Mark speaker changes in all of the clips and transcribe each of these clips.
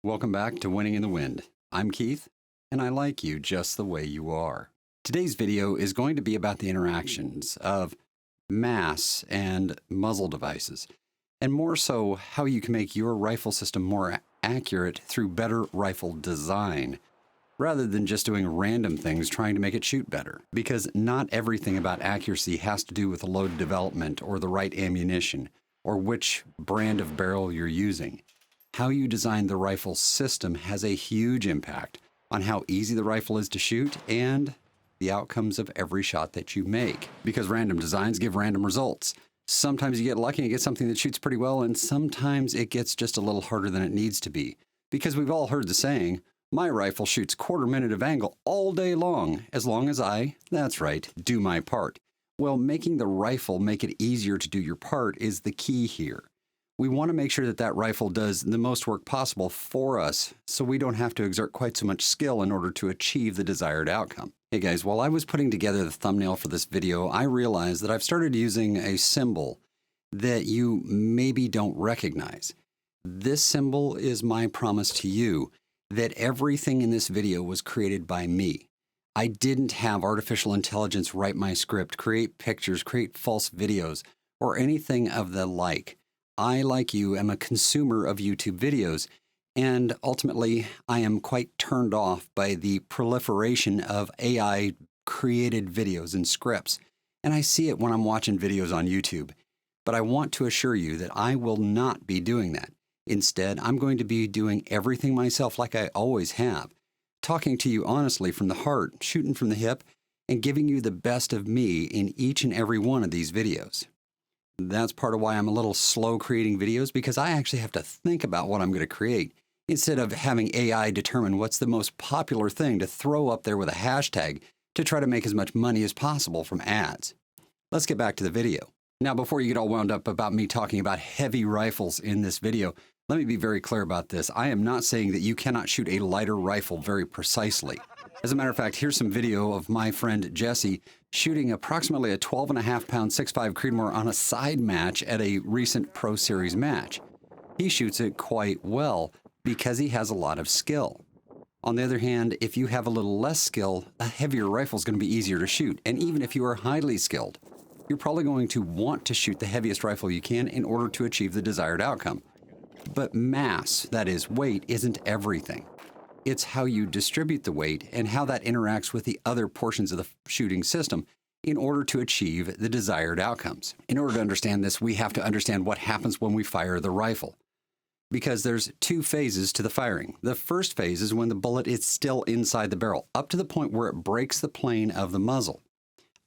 Speaker 1: Welcome back to Winning in the Wind. I'm Keith, and I like you just the way you are. Today's video is going to be about the interactions of mass and muzzle devices, and more so how you can make your rifle system more accurate through better rifle design, rather than just doing random things trying to make it shoot better. Because not everything about accuracy has to do with the load development or the right ammunition or which brand of barrel you're using. How you design the rifle system has a huge impact on how easy the rifle is to shoot and the outcomes of every shot that you make. Because random designs give random results. Sometimes you get lucky and get something that shoots pretty well, and sometimes it gets just a little harder than it needs to be. Because we've all heard the saying, my rifle shoots quarter minute of angle all day long as I, that's right, do my part. Well, making the rifle make it easier to do your part is the key here. We want to make sure that that rifle does the most work possible for us so we don't have to exert quite so much skill in order to achieve the desired outcome. Hey guys, while I was putting together the thumbnail for this video, I realized that I've started using a symbol that you maybe don't recognize. This symbol is my promise to you that everything in this video was created by me. I didn't have artificial intelligence write my script, create pictures, create false videos, or anything of the like. I, like you, am a consumer of YouTube videos, and ultimately, I am quite turned off by the proliferation of AI-created videos and scripts, and I see it when I'm watching videos on YouTube. But I want to assure you that I will not be doing that. Instead, I'm going to be doing everything myself like I always have, talking to you honestly from the heart, shooting from the hip, and giving you the best of me in each and every one of these videos. That's part of why I'm a little slow creating videos, because I actually have to think about what I'm going to create instead of having AI determine what's the most popular thing to throw up there with a hashtag to try to make as much money as possible from ads. Let's get back to the video. Now, before you get all wound up about me talking about heavy rifles in this video, let me be very clear about this. I am not saying that you cannot shoot a lighter rifle very precisely. As a matter of fact, here's some video of my friend Jesse shooting approximately a 12.5-pound 6.5 Creedmoor on a side match at a recent Pro Series match. He shoots it quite well because he has a lot of skill. On the other hand, if you have a little less skill, a heavier rifle is going to be easier to shoot. And even if you are highly skilled, you're probably going to want to shoot the heaviest rifle you can in order to achieve the desired outcome. But mass, that is weight, isn't everything. It's how you distribute the weight and how that interacts with the other portions of the shooting system in order to achieve the desired outcomes. In order to understand this, we have to understand what happens when we fire the rifle. Because there's two phases to the firing. The first phase is when the bullet is still inside the barrel, up to the point where it breaks the plane of the muzzle.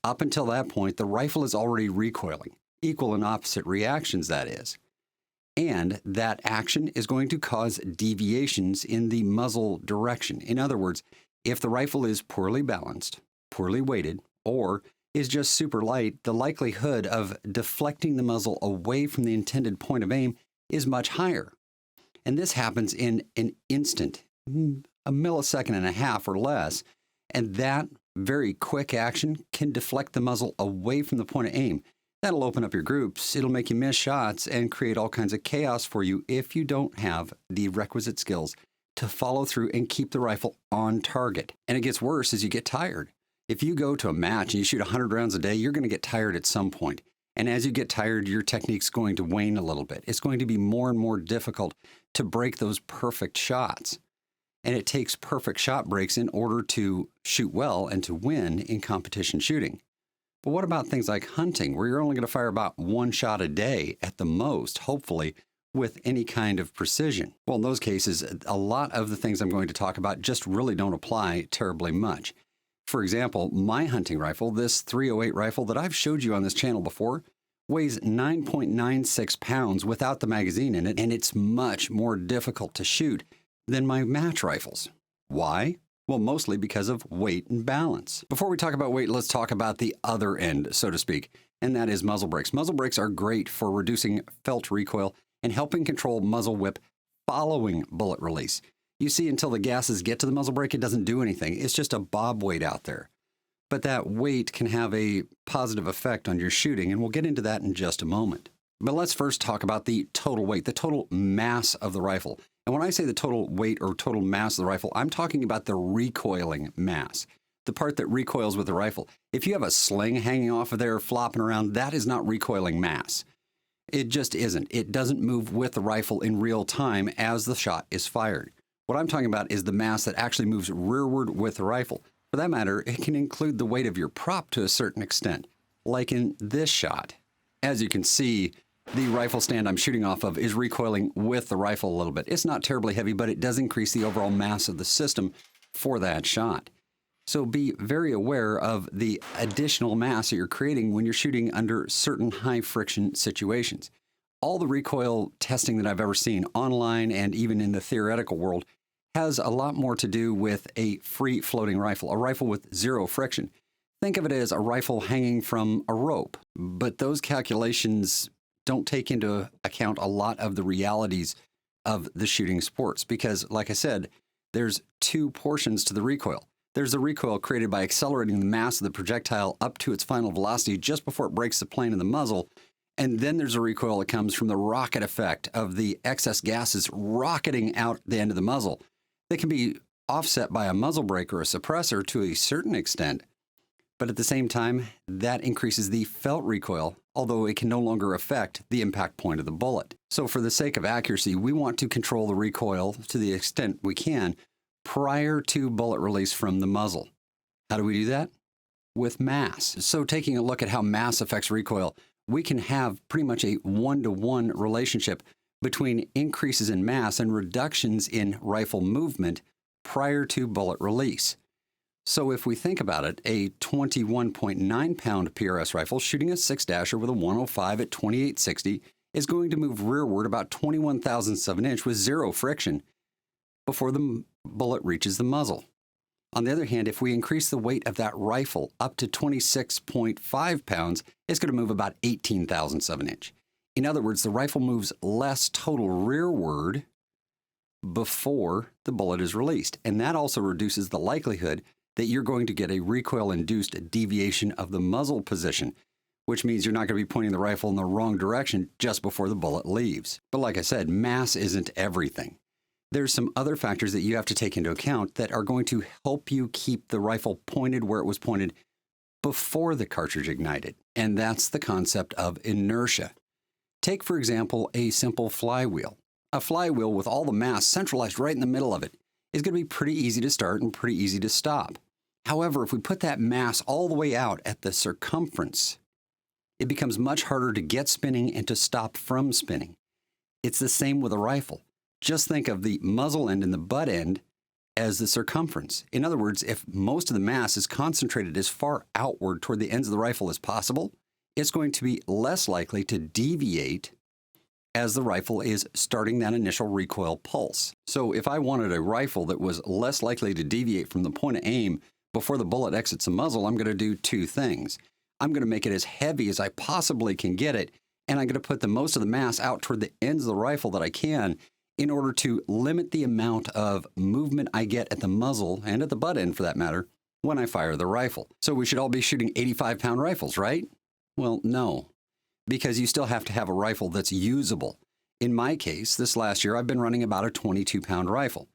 Speaker 1: Up until that point, the rifle is already recoiling, equal and opposite reactions, that is. And that action is going to cause deviations in the muzzle direction. In other words, if the rifle is poorly balanced, poorly weighted, or is just super light, the likelihood of deflecting the muzzle away from the intended point of aim is much higher. And this happens in an instant, a millisecond and a half or less, and that very quick action can deflect the muzzle away from the point of aim. That'll open up your groups, it'll make you miss shots, and create all kinds of chaos for you if you don't have the requisite skills to follow through and keep the rifle on target. And it gets worse as you get tired. If you go to a match and you shoot 100 rounds a day, you're going to get tired at some point. And as you get tired, your technique's going to wane a little bit. It's going to be more and more difficult to break those perfect shots. And it takes perfect shot breaks in order to shoot well and to win in competition shooting. But what about things like hunting, where you're only going to fire about one shot a day at the most, hopefully, with any kind of precision? Well, in those cases, a lot of the things I'm going to talk about just really don't apply terribly much. For example, my hunting rifle, this .308 rifle that I've showed you on this channel before, weighs 9.96 pounds without the magazine in it, and it's much more difficult to shoot than my match rifles. Why? Well, mostly because of weight and balance. Before we talk about weight, let's talk about the other end, so to speak, and that is muzzle brakes. Muzzle brakes are great for reducing felt recoil and helping control muzzle whip following bullet release. You see, until the gases get to the muzzle brake, it doesn't do anything. It's just a bob weight out there. But that weight can have a positive effect on your shooting, and we'll get into that in just a moment. But let's first talk about the total weight, the total mass of the rifle. And when I say the total weight or total mass of the rifle, I'm talking about the recoiling mass, the part that recoils with the rifle. If you have a sling hanging off of there flopping around, that is not recoiling mass. It just isn't. It doesn't move with the rifle in real time as the shot is fired. What I'm talking about is the mass that actually moves rearward with the rifle. For that matter, it can include the weight of your prop to a certain extent, like in this shot. As you can see, the rifle stand I'm shooting off of is recoiling with the rifle a little bit. It's not terribly heavy, but it does increase the overall mass of the system for that shot. So be very aware of the additional mass that you're creating when you're shooting under certain high friction situations. All the recoil testing that I've ever seen online and even in the theoretical world has a lot more to do with a free floating rifle, a rifle with zero friction. Think of it as a rifle hanging from a rope, but those calculations don't take into account a lot of the realities of the shooting sports because, like I said, there's two portions to the recoil. There's the recoil created by accelerating the mass of the projectile up to its final velocity just before it breaks the plane of the muzzle. And then there's a recoil that comes from the rocket effect of the excess gases rocketing out the end of the muzzle. They can be offset by a muzzle brake or a suppressor to a certain extent, but at the same time, that increases the felt recoil, although it can no longer affect the impact point of the bullet. So for the sake of accuracy, we want to control the recoil to the extent we can prior to bullet release from the muzzle. How do we do that? With mass. So taking a look at how mass affects recoil, we can have pretty much a one-to-one relationship between increases in mass and reductions in rifle movement prior to bullet release. So if we think about it, a 21.9 pound PRS rifle shooting a 6-dasher with a 105 at 2860 is going to move rearward about 21 thousandths of an inch with zero friction before the bullet reaches the muzzle. On the other hand, if we increase the weight of that rifle up to 26.5 pounds, it's going to move about 18 thousandths of an inch. In other words, the rifle moves less total rearward before the bullet is released. And that also reduces the likelihood that you're going to get a recoil-induced deviation of the muzzle position, which means you're not going to be pointing the rifle in the wrong direction just before the bullet leaves. But like I said, mass isn't everything. There's some other factors that you have to take into account that are going to help you keep the rifle pointed where it was pointed before the cartridge ignited, and that's the concept of inertia. Take, for example, a simple flywheel. A flywheel with all the mass centralized right in the middle of it is going to be pretty easy to start and pretty easy to stop. However, if we put that mass all the way out at the circumference, it becomes much harder to get spinning and to stop from spinning. It's the same with a rifle. Just think of the muzzle end and the butt end as the circumference. In other words, if most of the mass is concentrated as far outward toward the ends of the rifle as possible, it's going to be less likely to deviate as the rifle is starting that initial recoil pulse. So if I wanted a rifle that was less likely to deviate from the point of aim before the bullet exits the muzzle, I'm going to do two things. I'm going to make it as heavy as I possibly can get it, and I'm going to put the most of the mass out toward the ends of the rifle that I can in order to limit the amount of movement I get at the muzzle, and at the butt end for that matter, when I fire the rifle. So we should all be shooting 85-pound rifles, right? Well, no, because you still have to have a rifle that's usable. In my case, this last year, I've been running about a 22-pound rifle.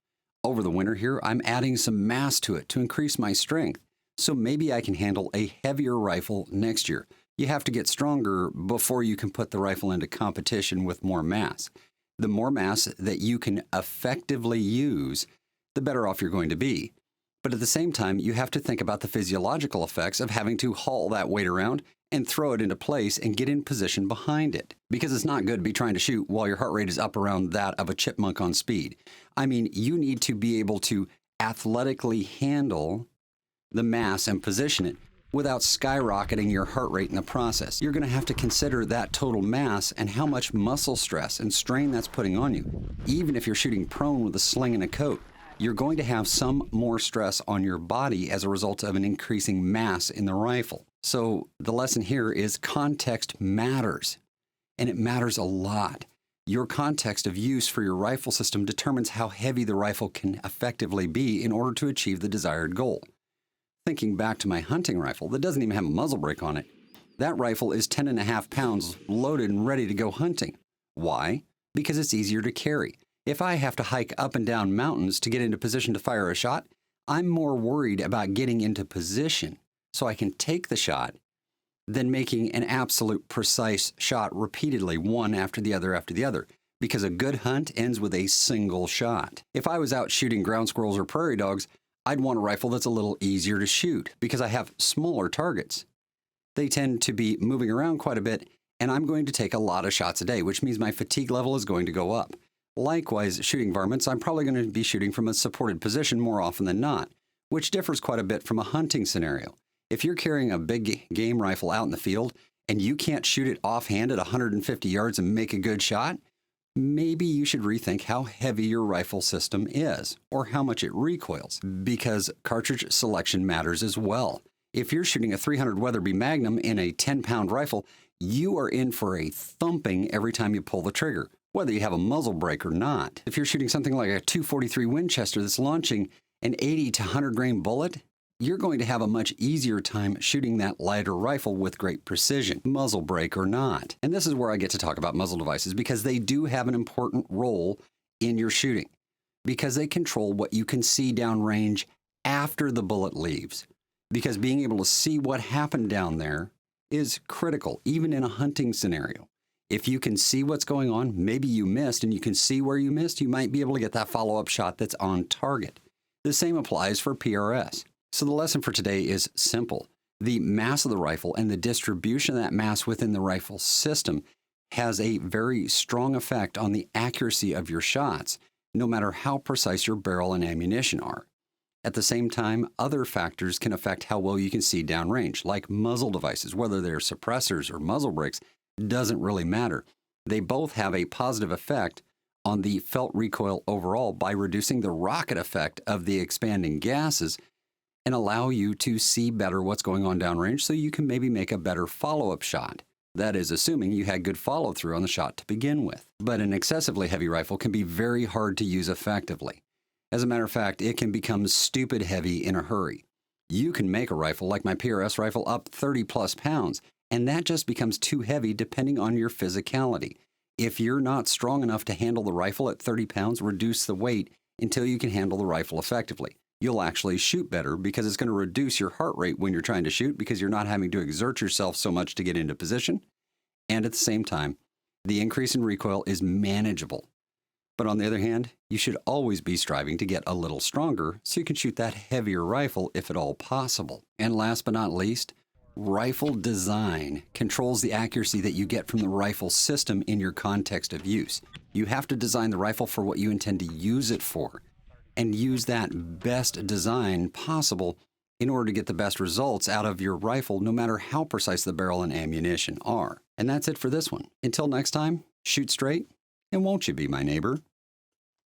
Speaker 1: Over the winter here, I'm adding some mass to it to increase my strength. So maybe I can handle a heavier rifle next year. You have to get stronger before you can put the rifle into competition with more mass. The more mass that you can effectively use, the better off you're going to be. But at the same time, you have to think about the physiological effects of having to haul that weight around and throw it into place and get in position behind it. Because it's not good to be trying to shoot while your heart rate is up around that of a chipmunk on speed. I mean, you need to be able to athletically handle the mass and position it without skyrocketing your heart rate in the process. You're going to have to consider that total mass and how much muscle stress and strain that's putting on you. Even if you're shooting prone with a sling and a coat, you're going to have some more stress on your body as a result of an increasing mass in the rifle. So the lesson here is context matters, and it matters a lot. Your context of use for your rifle system determines how heavy the rifle can effectively be in order to achieve the desired goal. Thinking back to my hunting rifle that doesn't even have a muzzle brake on it, that rifle is 10.5 pounds loaded and ready to go hunting. Why? Because it's easier to carry. If I have to hike up and down mountains to get into position to fire a shot, I'm more worried about getting into position so I can take the shot than making an absolute precise shot repeatedly, one after the other, because a good hunt ends with a single shot. If I was out shooting ground squirrels or prairie dogs, I'd want a rifle that's a little easier to shoot because I have smaller targets. They tend to be moving around quite a bit, and I'm going to take a lot of shots a day, which means my fatigue level is going to go up. Likewise, shooting varmints, I'm probably going to be shooting from a supported position more often than not, which differs quite a bit from a hunting scenario. If you're carrying a big game rifle out in the field and you can't shoot it offhand at 150 yards and make a good shot, maybe you should rethink how heavy your rifle system is or how much it recoils, because cartridge selection matters as well. If you're shooting a 300 Weatherby Magnum in a 10-pound rifle, you are in for a thumping every time you pull the trigger, whether you have a muzzle brake or not. If you're shooting something like a 243 Winchester that's launching an 80 to 100 grain bullet, you're going to have a much easier time shooting that lighter rifle with great precision, muzzle brake or not. And this is where I get to talk about muzzle devices, because they do have an important role in your shooting, because they control what you can see downrange after the bullet leaves. Because being able to see what happened down there is critical, even in a hunting scenario. If you can see what's going on, maybe you missed, and you can see where you missed, you might be able to get that follow-up shot that's on target. The same applies for PRS. So the lesson for today is simple. The mass of the rifle and the distribution of that mass within the rifle system has a very strong effect on the accuracy of your shots, no matter how precise your barrel and ammunition are. At the same time, other factors can affect how well you can see downrange, like muzzle devices, whether they're suppressors or muzzle brakes, doesn't really matter. They both have a positive effect on the felt recoil overall by reducing the rocket effect of the expanding gases and allow you to see better what's going on downrange so you can maybe make a better follow-up shot. That is assuming you had good follow-through on the shot to begin with. But an excessively heavy rifle can be very hard to use effectively. As a matter of fact, it can become stupid heavy in a hurry. You can make a rifle like my PRS rifle up 30 plus pounds, and that just becomes too heavy depending on your physicality. If you're not strong enough to handle the rifle at 30 pounds, reduce the weight until you can handle the rifle effectively. You'll actually shoot better because it's going to reduce your heart rate when you're trying to shoot because you're not having to exert yourself so much to get into position. And at the same time, the increase in recoil is manageable. But on the other hand, you should always be striving to get a little stronger so you can shoot that heavier rifle if at all possible. And last but not least, rifle design controls the accuracy that you get from the rifle system in your context of use. You have to design the rifle for what you intend to use it for, and use that best design possible in order to get the best results out of your rifle, no matter how precise the barrel and ammunition are. And that's it for this one. Until next time, shoot straight, and won't you be my neighbor?